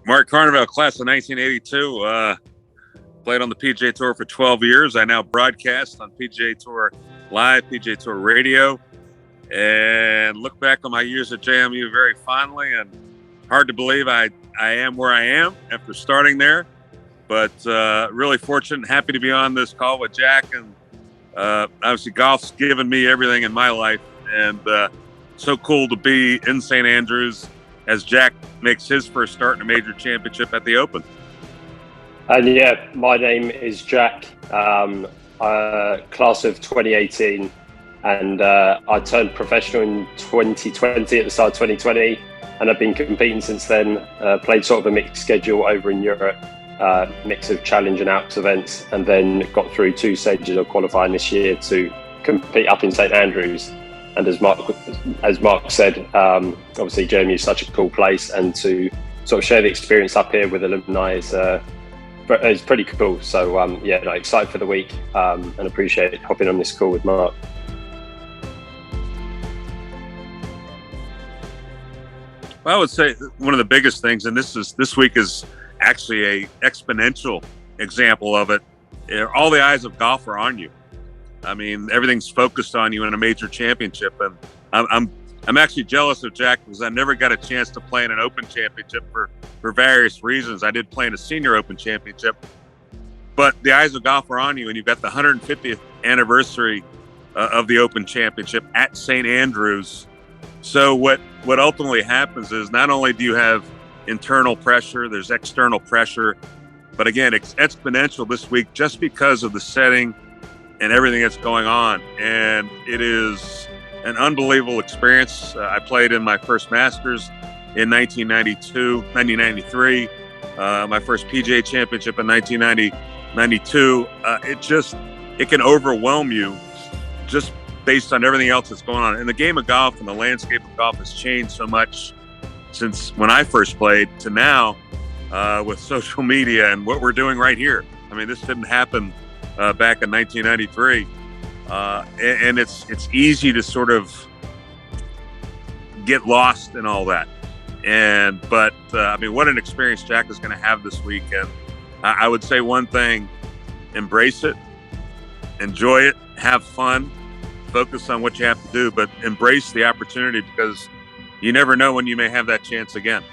Mark Carnevale, class of 1982. Played on the PGA Tour for 12 years. I now broadcast on PGA Tour Live, PGA Tour Radio, and look back on my years at JMU very fondly. And hard to believe I am where I am after starting there. But really fortunate and happy to be on this call with Jack. And obviously golf's given me everything in my life. And so cool to be in St. Andrews as Jack makes his first start in a major championship at the Open. And yeah, my name is Jack, class of 2018, and I turned professional in 2020, at the start of 2020, and I've been competing since then. Played sort of a mixed schedule over in Europe, mix of challenge and Alps events, and then got through 2 stages of qualifying this year to compete up in St. Andrews. And as Mark said, obviously JMU is such a cool place, and to sort of share the experience up here with alumni is pretty cool. So excited for the week, and appreciate hopping on this call with Mark. Well, I would say one of the biggest things, and this week is actually a exponential example of it. All the eyes of golf are on you. I mean, everything's focused on you in a major championship, and I'm actually jealous of Jack because I never got a chance to play in an Open Championship for various reasons. I did play in a Senior Open Championship, but the eyes of golf are on you, and you've got the 150th anniversary of the Open Championship at St. Andrews. So what ultimately happens is not only do you have internal pressure, there's external pressure, but again, it's exponential this week just because of the setting and everything that's going on. And it is an unbelievable experience. I played in my first Masters in 1993, my first PGA Championship in 1992. It can overwhelm you just based on everything else that's going on. And the game of golf and the landscape of golf has changed so much since when I first played to now, with social media and what we're doing right here. I mean, this didn't happen back in 1993. And it's easy to sort of get lost in all that. But I mean, what an experience Jack is going to have this week. And I would say one thing: embrace it, enjoy it, have fun, focus on what you have to do, but embrace the opportunity because you never know when you may have that chance again.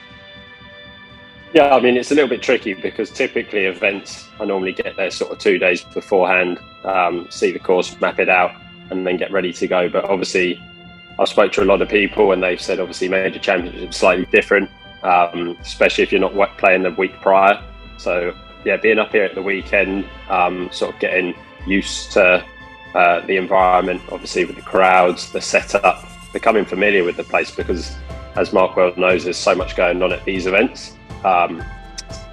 Yeah, I mean, it's a little bit tricky because typically events, I normally get there sort of 2 days beforehand, see the course, map it out, and then get ready to go. But obviously, I've spoke to a lot of people and they've said obviously major championships slightly different, especially if you're not playing the week prior. So yeah, being up here at the weekend, sort of getting used to the environment, obviously with the crowds, the setup, becoming familiar with the place because, as Mark well knows, there's so much going on at these events.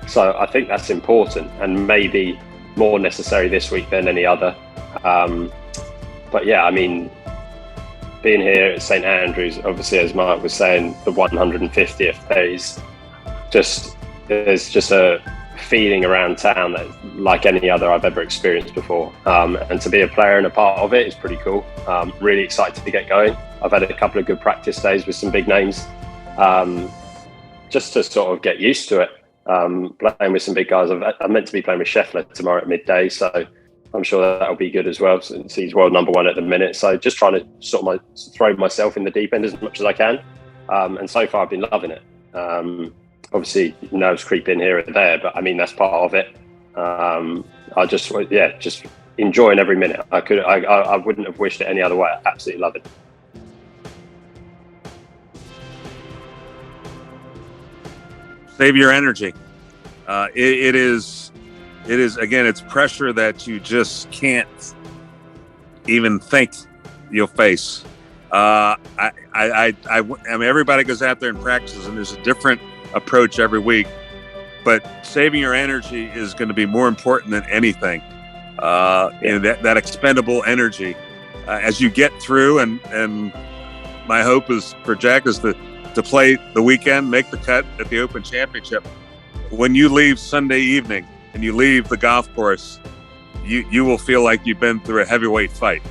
So I think that's important and maybe more necessary this week than any other. But yeah, I mean, being here at St. Andrews, obviously, as Mark was saying, the 150th, there's just a feeling around town that like any other I've ever experienced before. And to be a player and a part of it is pretty cool. Really excited to get going. I've had a couple of good practice days with some big names. Just to sort of get used to it, playing with some big guys. I'm meant to be playing with Scheffler tomorrow at midday, so I'm sure that'll be good as well, since he's world number 1 at the minute. So just trying to sort of throw myself in the deep end as much as I can. And so far I've been loving it. Obviously nerves creep in here and there, but I mean, that's part of it. I just enjoying every minute. I wouldn't have wished it any other way. I absolutely love it. Save your energy. It is again, it's pressure that you just can't even think you'll face. I mean, everybody goes out there and practices, and there's a different approach every week. But saving your energy is going to be more important than anything. That expendable energy as you get through, and my hope is for Jack is to play the weekend, make the cut at the Open Championship. When you leave Sunday evening and you leave the golf course, you will feel like you've been through a heavyweight fight,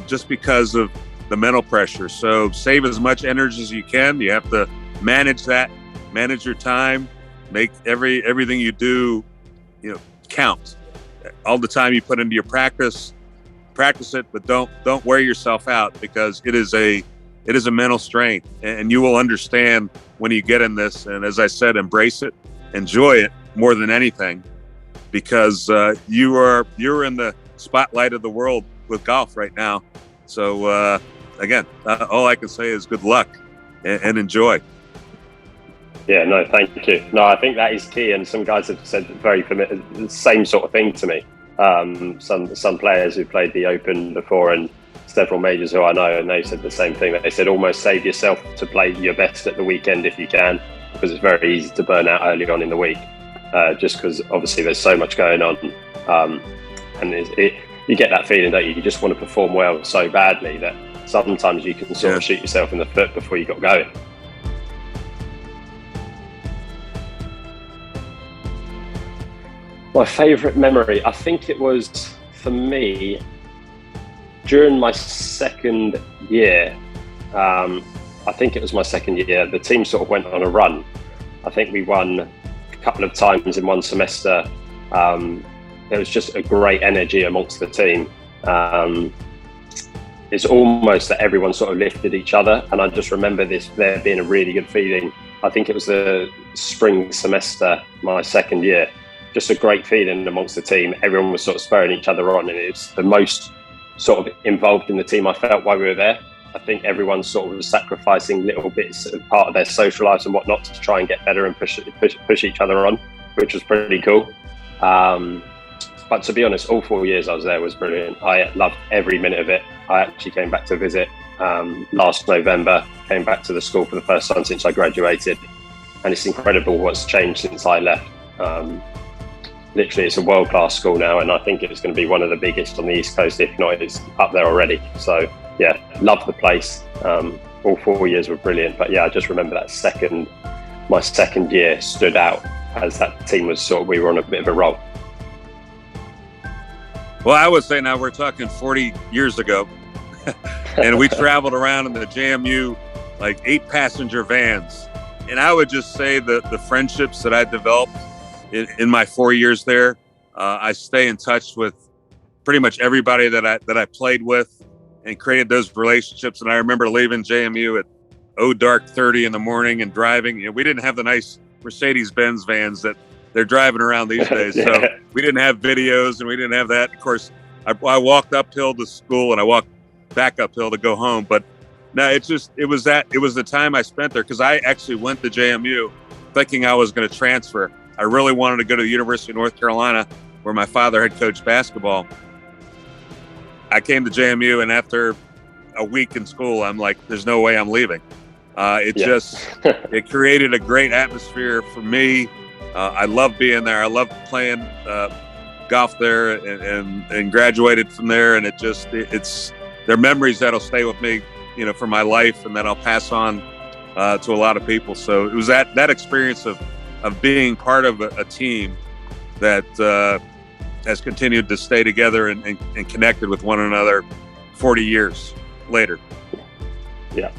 just because of the mental pressure. So save as much energy as you can. You have to manage that, manage your time, Make everything you do, count. All the time you put into your practice it, but don't wear yourself out, because it is a mental strain, and you will understand when you get in this. And as I said, embrace it, enjoy it more than anything, because you're in the spotlight of the world with golf right now. So again, all I can say is good luck and enjoy. Yeah, no, thank you. No, I think that is key, and some guys have said the same sort of thing to me. Some players who played the Open before and several majors who I know, and they said the same thing. They said almost save yourself to play your best at the weekend if you can, because it's very easy to burn out early on in the week, just because obviously there's so much going on, and you get that feeling, don't you? You just want to perform well so badly that sometimes you can sort of shoot yourself in the foot before you got going. My favourite memory, I think it was, for me, during my second year. I think it was my second year. The team sort of went on a run. I think we won a couple of times in one semester. There was just a great energy amongst the team. It's almost that everyone sort of lifted each other, and I just remember there being a really good feeling. I think it was the spring semester, my second year. Just a great feeling amongst the team. Everyone was sort of spurring each other on, and it's the most sort of involved in the team I felt while we were there. I think everyone sort of was sacrificing little bits of part of their social lives and whatnot to try and get better and push each other on, which was pretty cool. But to be honest, all 4 years I was there was brilliant. I loved every minute of it. I actually came back to visit last November, came back to the school for the first time since I graduated, and it's incredible what's changed since I left. Literally, it's a world-class school now, and I think it's going to be one of the biggest on the East Coast, if not, it's up there already. So yeah, love the place. All 4 years were brilliant, but yeah, I just remember my second year stood out, as that team was we were on a bit of a roll. Well, I would say now we're talking 40 years ago, and we traveled around in the JMU, like 8-passenger vans. And I would just say that the friendships that I developed in my 4 years there, I stay in touch with pretty much everybody that I played with and created those relationships. And I remember leaving JMU at dark 30 in the morning and driving. We didn't have the nice Mercedes-Benz vans that they're driving around these days. Yeah. So we didn't have videos and we didn't have that. Of course, I walked uphill to school and I walked back uphill to go home. But no, it was the time I spent there, because I actually went to JMU thinking I was going to transfer. I really wanted to go to the University of North Carolina, where my father had coached basketball. I came to JMU, and after a week in school, I'm like, there's no way I'm leaving. It created a great atmosphere for me. I love being there. I love playing golf there, and graduated from there. And they're memories that'll stay with me, for my life, and that I'll pass on to a lot of people. So it was that experience of being part of a team that has continued to stay together and connected with one another 40 years later. Yeah.